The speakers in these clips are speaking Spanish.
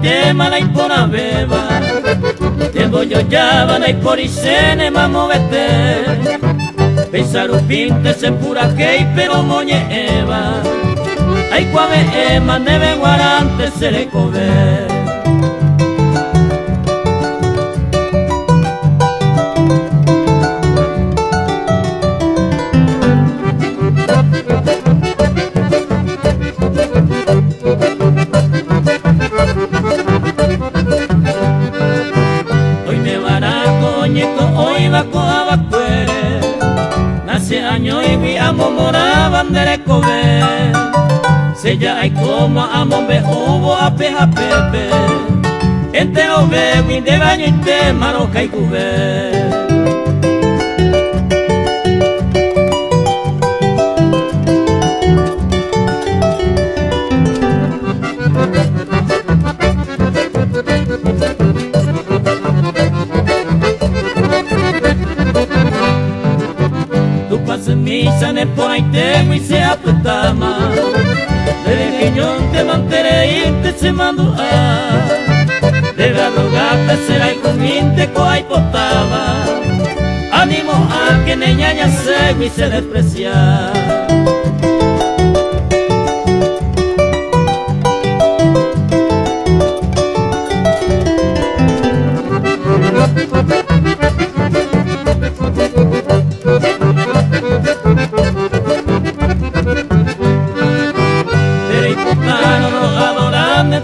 tema la ipona beba Tembo yo llava la iporicene mamovete Pensaru pinte se pura kei pero moñe eva Ay cuave ema neve guarante se le cobe Hoy va a vacuere, nace año y vi amo moraban de recobe, se ya hay como amo be hubo a peja pepe, entero ve mi de baño y te maroca y cube. Misa ne por ahí tengo y se apretama de guiñón te manteré y te se mandó de la rogata será y cominte coay potaba ánimo a que neñaña se y se desprecia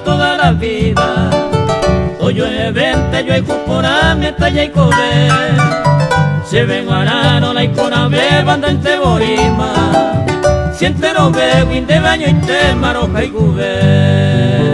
toda la vida Oyo evente yo hay cuporame talla y cobe Se ven guarano la icona ve banda entre borima Siente lo ve win de baño y te maroja y cube